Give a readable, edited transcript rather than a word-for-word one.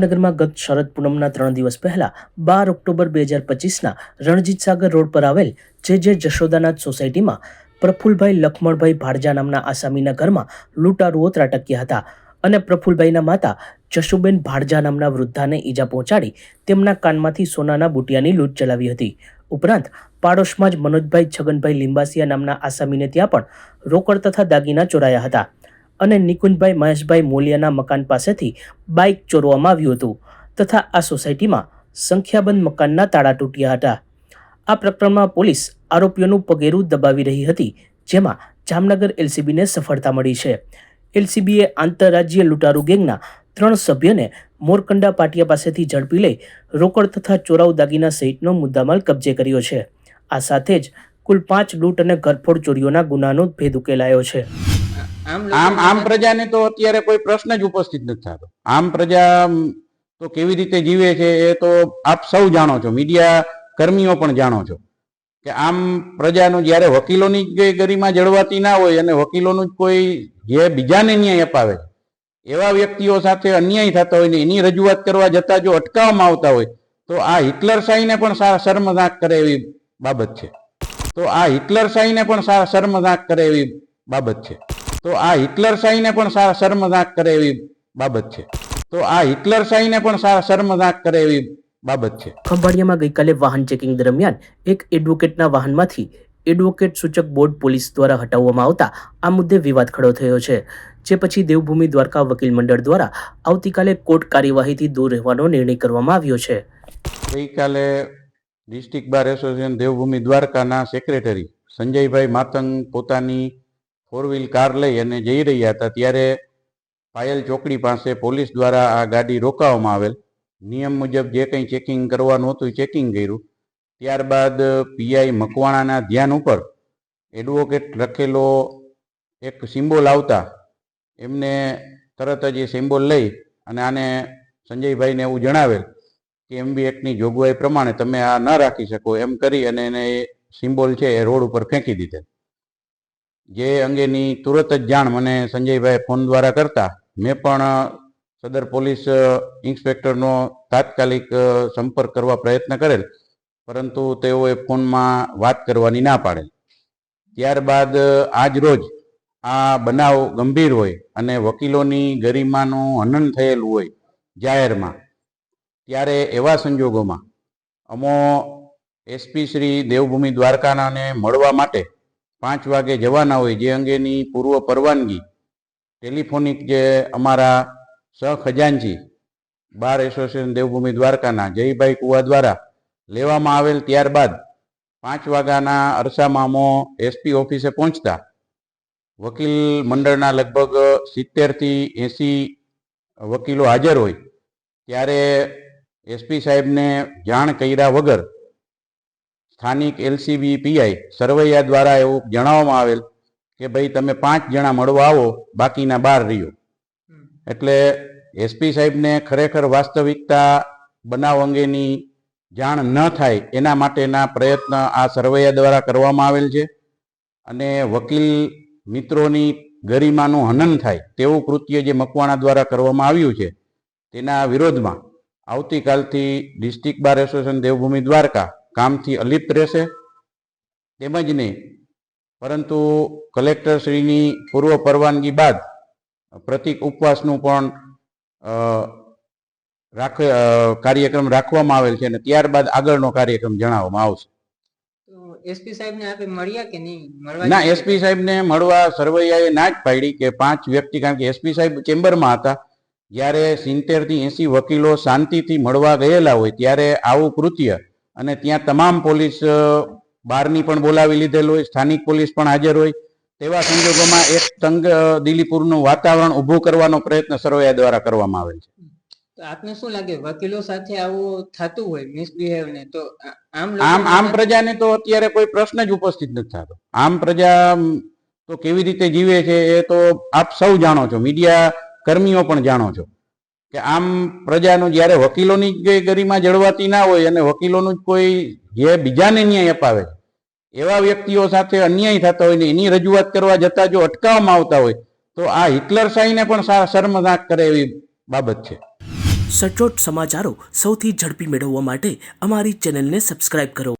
જામનગરમાં ગત શરદ પૂનમના 3 દિવસ પહેલા 12 ઓક્ટોબર 2025ના રણજીત સાગર રોડ પર આવેલ જે જશોદાનાથ સોસાયટીમાં પ્રફુલભાઈ લખમણભાઈ ભાડજા નામના આસામીના ઘરમાં લૂંટારુઓ ત્રાટક્યા હતા અને પ્રફુલભાઈના માતા જશુબેન ભાડજા નામના વૃદ્ધાને ઈજા પહોંચાડી તેમના કાનમાંથી સોનાના બુટિયાની લૂંટ ચલાવી હતી। ઉપરાંત પાડોશમાં જ મનોજભાઈ છગનભાઈ લિંબાસિયા નામના આસામીને ત્યાં પણ રોકડ તથા દાગીના ચોરાયા હતા અને નિકુંજભાઈ મહેશભાઈ મોલિયાના મકાન પાસેથી બાઇક ચોરવામાં આવ્યું હતું તથા આ સોસાયટીમાં સંખ્યાબંધ મકાનના તાળા તૂટ્યા હતા। આ પ્રકરણમાં પોલીસ આરોપીઓનું પગેરું દબાવી રહી હતી, જેમાં જામનગર એલસીબીને સફળતા મળી છે। એલસીબીએ આંતરરાજ્ય લૂંટારૂ ગેંગના 3 સભ્યોને મોરકંડા પાટિયા પાસેથી ઝડપી લઈ રોકડ તથા ચોરાઉ દાગીના સહિતનો મુદ્દામાલ કબજે કર્યો છે। આ સાથે જ કુલ 5 લૂંટ અને ઘરફોડ ચોરીઓના ગુનાનો ભેદ ઉકેલાયો છે। આમ પ્રજાને તો અત્યારે કોઈ પ્રશ્ન જ ઉપસ્થિત નથી થતો। આમ પ્રજા તો કેવી રીતે જીવે છે એ તો આપ સૌ જાણો છો, મીડિયા કર્મીઓ પણ જાણો છો કે આમ પ્રજાનું જ્યારે વકીલોની જ ગરિમા જળવાતી ના હોય અને વકીલોનું જ કોઈ જે બીજાને ન્યાય અપાવે એવા વ્યક્તિઓ સાથે અન્યાય થતા હોય ને એની રજૂઆત કરવા જતા જો અટકાવવામાં આવતા હોય તો આ હિટલરશાહીને પણ શર્મનાક કરે એવી બાબત છે। હિટલરશાહીને પણ શર્મનાક કરે એવી બાબત છે। ખંભાળિયામાં ગઈકાલે વાહન ચેકિંગ દરમિયાન એક એડવોકેટના વાહનમાંથી એડવોકેટ સૂચક બોર્ડ પોલીસ દ્વારા હટાવવામાં આવતા આ મુદ્દે વિવાદ ખડો થયો છે, જે પછી દેવભૂમિ દ્વારકા વકીલ મંડળ દ્વારા આવતીકાલે કોર્ટ કાર્યવાહીથી દૂર રહેવાનો નિર્ણય કરવામાં આવ્યો છે। ગઈકાલે ડિસ્ટ્રિક્ટ બાર એસોસિએશન દેવભૂમિ દ્વારકાના સેક્રેટરી સંજયભાઈ માતંગ પોતાની 4 વ્હીલ કાર લઈ અને જઈ રહ્યા હતા ત્યારે પાયલ ચોકડી પાસે પોલીસ દ્વારા આ ગાડી રોકાવવામાં આવેલ। નિયમ મુજબ જે કંઈ ચેકિંગ કરવાનું હતું ચેકિંગ કર્યું। ત્યારબાદ પીઆઈ મકવાણાના ધ્યાન ઉપર એડવોકેટ લખેલો એક સિમ્બોલ આવતા એમને તરત જ એ સિમ્બોલ લઈ અને આને સંજયભાઈને એવું જણાવેલ કે એમબી એક્ટની જોગવાઈ પ્રમાણે તમે આ ન રાખી શકો એમ કરી અને એને એ સિમ્બોલ છે એ રોડ ઉપર ફેંકી દીધેલ। જે અંગેની તુરત જ જાણ મને સંજયભાઈ ફોન દ્વારા કરતા મેં પણ સદર પોલીસ ઇન્સ્પેક્ટરનો તાત્કાલિક સંપર્ક કરવા પ્રયત્ન કરેલ, પરંતુ તેઓએ ફોનમાં વાત કરવાની ના પાડેલ। ત્યારબાદ આજ રોજ આ બનાવ ગંભીર હોય અને વકીલોની ગરિમાનું હનન થયેલું હોય જાહેરમાં, ત્યારે એવા સંજોગોમાં અમો એસપી શ્રી દેવભૂમિ દ્વારકાનાને મળવા માટે 5 વાગે જવાના હોય, જે અંગેની પૂર્વ પરવાનગી ટેલિફોનિક જે અમારા સહખજાનચી બાર એસોસિએશન દેવભૂમિ દ્વારકાના જયભાઈ કુવા દ્વારા લેવામાં આવેલ। ત્યારબાદ 5 વાગ્યાના અરસામાં અમો એસપી ઓફિસે પહોંચતા વકીલ મંડળના લગભગ 70 થી 80 વકીલો હાજર હોય ત્યારે એસપી સાહેબને જાણ કર્યા વગર સ્થાનિક એલસીબી પીઆઈ સરવૈયા દ્વારા એવું જણાવવામાં આવેલ કે ભાઈ તમે 5 જણા મળવા આવો, બાકીના 12 રહ્યો। એટલે એસપી સાહેબને ખરેખર વાસ્તવિકતા બનાવ અંગેની જાણ ન થાય એના માટેના પ્રયત્ન આ સરવૈયા દ્વારા કરવામાં આવેલ છે અને વકીલ મિત્રોની ગરિમાનું હનન થાય તેવું કૃત્ય જે મકવાણા દ્વારા કરવામાં આવ્યું છે તેના વિરોધમાં આવતીકાલથી district bar association Devbhumi Dwarka કામથી અલિપ્ત રહેશે। તેમજ નહીં પરંતુ કલેક્ટરશ્રીની પૂર્વ પરવાનગી બાદ પ્રતિક ઉપવાસનું પણ કાર્યક્રમ રાખવામાં આવેલ છે અને ત્યારબાદ આગળનો કાર્યક્રમ જણાવવામાં આવશે। એસપી સાહેબને આપે મળ્યા કે નહીં? ના, એસપી સાહેબને મળવા સરવૈયાએ ના જ પાડી કે 5 વ્યક્તિ, કારણ કે એસપી સાહેબ ચેમ્બરમાં હતા જ્યારે 70 થી 80 વકીલો શાંતિથી મળવા ગયેલા હોય ત્યારે આવું કૃત્ય, અને ત્યાં તમામ પોલીસ બહારની પણ બોલાવી લીધેલ હોય, સ્થાનિક પોલીસ પણ હાજર હોય, તેવા સંજોગોમાં એક તંગ દિલીપુરનું વાતાવરણ ઊભું કરવાનો પ્રયત્ન સરવૈયા દ્વારા કરવામાં આવેલ છે। તો આપને શું લાગે વકીલો સાથે આવું થતું હોય મિસબિહેવ ને, તો આમ પ્રજાને તો અત્યારે કોઈ પ્રશ્ન જ ઉપસ્થિત નથી થતો। આમ પ્રજા તો કેવી રીતે જીવે છે એ તો આપ સૌ જાણો છો, મીડિયા કર્મીઓ પણ જાણો છો કે આમ પ્રજાનું જ્યારે વકીલોની જ ગરિમા જળવાતી ના હોય અને વકીલોનું જ કોઈ જે બીજાને ન્યાય અપાવે એવા વ્યક્તિઓ સાથે અન્યાય થતા હોય ને એની રજૂઆત કરવા જતા જો અટકાવવામાં આવતા હોય તો આ હિટલરશાહીને પણ શર્મનાક કરે એવી બાબત છે। સચોટ સમાચારો સૌથી ઝડપી મેળવવા માટે અમારી ચેનલને સબસ્ક્રાઇબ કરો.